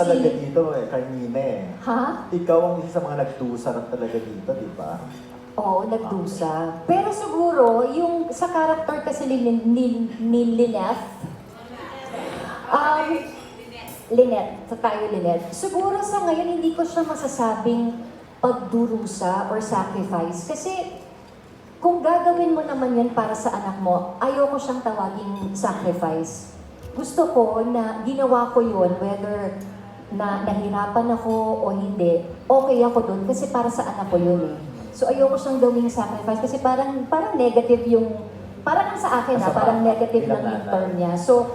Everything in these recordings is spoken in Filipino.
talaga dito eh, kanina eh. Ha? Ikaw ang isa sa mga nagdusa talaga dito, di ba? Oo, nagdusa. Pero siguro, yung sa character kasi ni Lynette, Lynette, sa tayo Lynette, siguro sa ngayon hindi ko siya masasabing pagdurusa or sacrifice. Kasi kung gagawin mo naman yan para sa anak mo, ayoko siyang tawaging sacrifice. Gusto ko na ginawa ko yun, whether na nahirapan ako o hindi, okay ako dun kasi para sa anak ko yun eh. So ayoko siyang gawing sacrifice kasi parang negative yung, parang sa akin parang negative lang yung term niya. So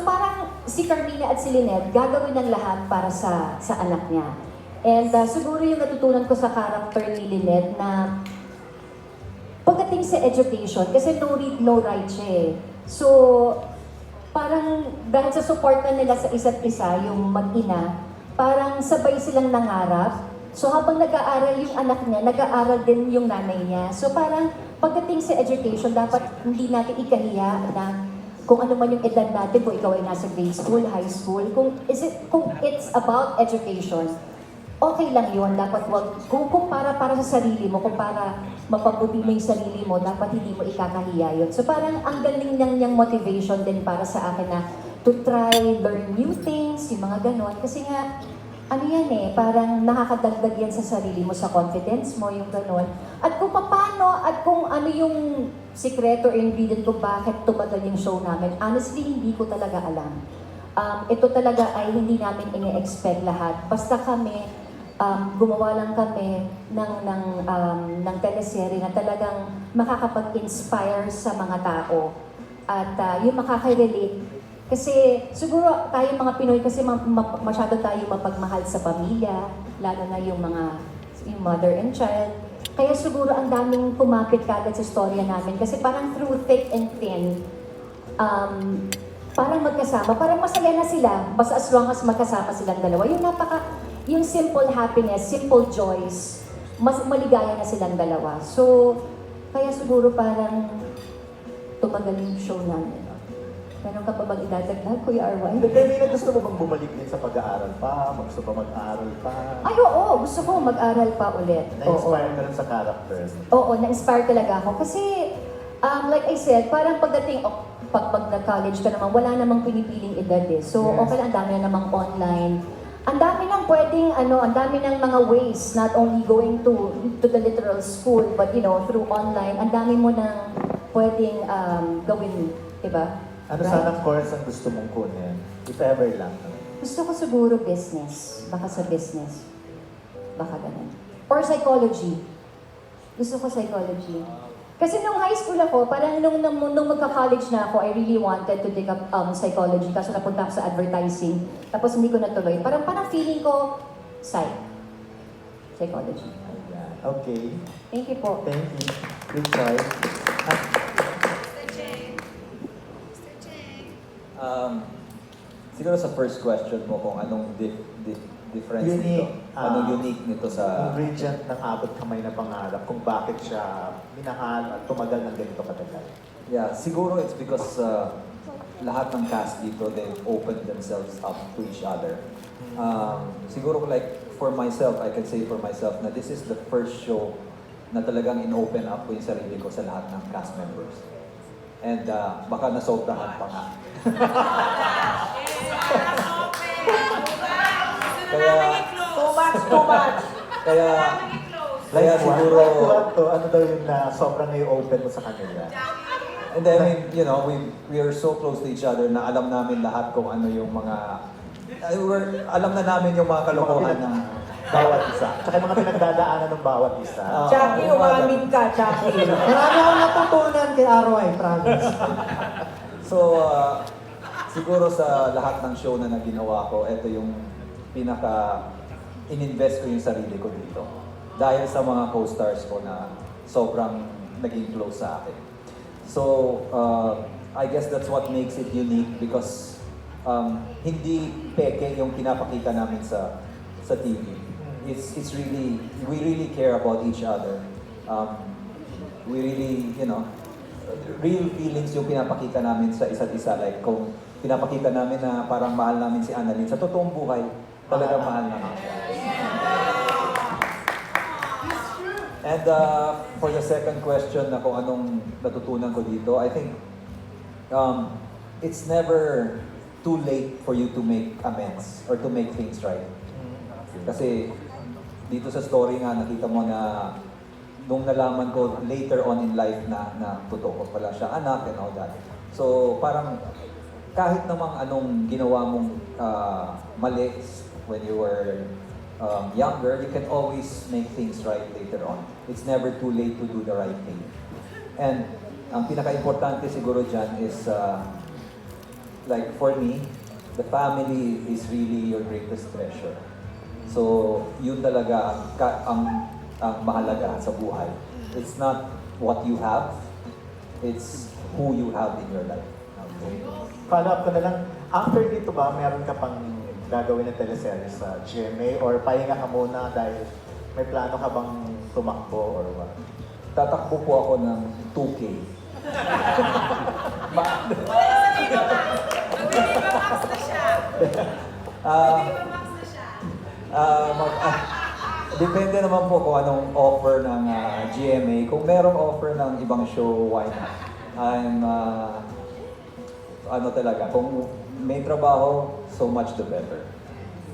parang si Carmina at si Lynette gagawin ng lahat para sa anak niya. And siguro yung natutunan ko sa character ni Lynette na pagdating sa education, kasi no read, no write siya eh. So, parang dahil sa support na nila sa isa't isa, yung mag-ina, parang sabay silang nangarap. So habang nag-aaral yung anak niya, nag-aaral din yung nanay niya. So parang pagdating sa education, dapat hindi natin ikahiya na kung ano man yung edad natin, kung ikaw ay nasa grade school, high school, kung it's about education, okay lang yun. Dapat kung para sa sarili mo, kung para mapabuti mo yung sarili mo, dapat hindi mo ikakahiya yun. So parang ang galing niyang motivation din para sa akin na to try, learn new things, yung mga ganon. Kasi nga, ano yan eh, parang nakakadagdag yan sa sarili mo, sa confidence mo, yung ganon. At kung paano, at kung ano yung sikreto or ingredient kung bakit tumagal yung show namin, honestly, hindi ko talaga alam. Ito talaga ay hindi namin ini-expect lahat. Basta kami, gumawa lang kami ng teleserye na talagang makakapag-inspire sa mga tao. At yung makaka-relate. Kasi siguro tayo mga Pinoy kasi masyado tayo mapagmahal sa pamilya, lalo na yung mother and child. Kaya siguro ang daming kumapit kagad sa storya namin kasi parang through thick and thin, parang magkasama, parang masaya na sila, basta as long as magkasama silang dalawa. Yung simple happiness, simple joys, mas maligaya na silang dalawa. So, kaya siguro parang tumagal yung show namin. Meron ka pa bang idadagdag, Kuya Arwan? Kanina gusto mo bang bumalik din sa pag-aaral pa? Gusto pa mag-aaral pa? Ay, oo. Gusto ko mag-aral pa ulit. Na-inspire ka rin sa character? Oo, na-inspire talaga ako. Kasi, like I said, parang pagdating, pag nag-college ka naman, wala namang pinipiling edad eh. So, Yes. okay lang, ang dami na namang online. Ang dami nang pwedeng, ang dami ng mga ways, not only going to the literal school, but through online, ang dami mo nang pwedeng gawin, diba? Ano sanang course ang gusto mong kunin? If ever lang. Gusto ko siguro business. Baka sa business. Baka ganun. Or psychology. Gusto ko psychology. Kasi nung high school ako, parang nung magka-college na ako, I really wanted to take up psychology. Kaso napunta ako sa advertising. Tapos hindi ko natuloy. Parang feeling ko, psychology. Ayan. Okay. Thank you po. Thank you. Good choice. Siguro sa first question mo kung anong difference Unique. nito. Anong unique nito sa... Ingredient ng abot kamay na pangarap kung bakit siya minahal at tumagal ng ganito katagal. Yeah, siguro it's because lahat ng cast dito, they've opened themselves up to each other. Siguro like for myself, I can say for myself na this is the first show na talagang in-open up ko yung sarili ko sa lahat ng cast members. And baka nasobrahan pa nga. Kaya... Too much. Kaya siguro... Ano daw yung na sobrang i-open mo sa kanila? And then, I mean, we are so close to each other na alam namin lahat kung ano yung mga... alam na namin yung mga kalokohan ng bawat isa. Tsaka yung mga pinagdadaanan ng bawat isa. Jackie, umamin ka, Jackie. Marami akong natutunan kay Arway, promise. So, siguro sa lahat ng show na naginawa ko, ito yung in-invest ko yung sarili ko dito. Dahil sa mga co-stars ko na sobrang naging close sa akin. So, I guess that's what makes it unique because hindi peke yung pinapakita namin sa TV. It's really, we really care about each other. We really, real feelings yung pinapakita namin sa isa't isa. Like kung pinapakita namin na parang mahal namin si Annalyn. Sa totoong buhay, talagang mahal namin siya. And for the second question na kung anong natutunan ko dito, I think it's never too late for you to make amends or to make things right. Kasi dito sa story nga, nakita mo na nung nalaman ko later on in life na totoo pala siya anak and all that. So parang kahit namang anong ginawa mong mali when you were younger, you can always make things right later on. It's never too late to do the right thing. And ang pinaka-importante siguro dyan is, like for me, the family is really your greatest treasure. So, yun talaga ang mahalaga sa buhay. It's not what you have, it's who you have in your life. Okay. Follow up ko na lang, after dito ba, meron ka pang gagawin na teleserye sa GMA or pahinga ka muna dahil may plano ka bang tumakbo or what? Tatakbo po ako ng 2K. Depende naman po kung anong offer ng GMA. Kung merong offer ng ibang show, why not? I'm, ano talaga, kung may trabaho, so much the better.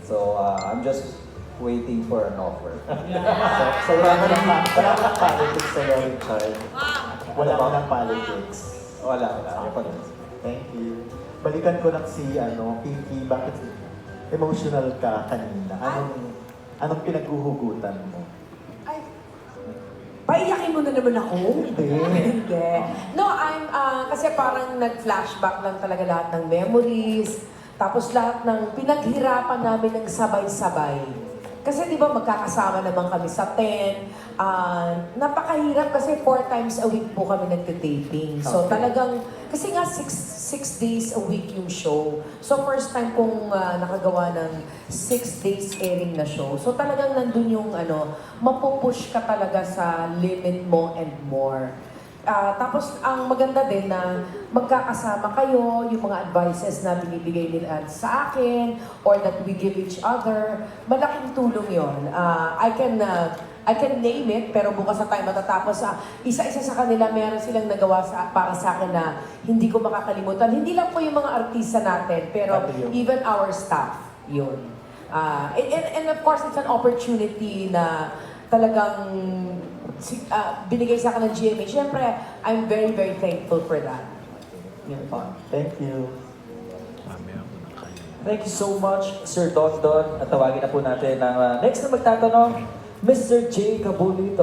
So, I'm just waiting for an offer. So wala mo ng politics sa'yo, Richard. Wala mo ng politics. Wala. Thank you. Balikan ko lang si Pinky, bakit emotional ka kanina? Anong pinaghuhugutan mo? Ay, paiyakin mo na naman ako? Hindi. Hindi. No, kasi parang nag-flashback lang talaga lahat ng memories. Tapos lahat ng pinaghirapan namin ng sabay-sabay. Kasi di ba magkakasama naman kami sa 10. Napakahirap kasi 4 times a week po kami nagte-taping. So Okay. talagang, kasi nga 6 days a week yung show. So first time kong nakagawa ng 6 days airing na show. So talagang nandun yung mapupush ka talaga sa limit mo and more. Tapos ang maganda din na magkakasama kayo, yung mga advices na binibigay nila sa akin or that we give each other, malaking tulong yon. I can name it, pero bukas na tayo matatapos. Isa-isa sa kanila, meron silang nagawa para sa akin na hindi ko makakalimutan. Hindi lang po yung mga artista natin, pero even our staff, yun. And of course, it's an opportunity na talagang binigay sa akin ng GMA. Siyempre, I'm very, very thankful for that. Yun pa. Thank you. Thank you so much, Sir Don Don. At tawagin na po natin ang next na magtatanong, Mr. J. Cabulito.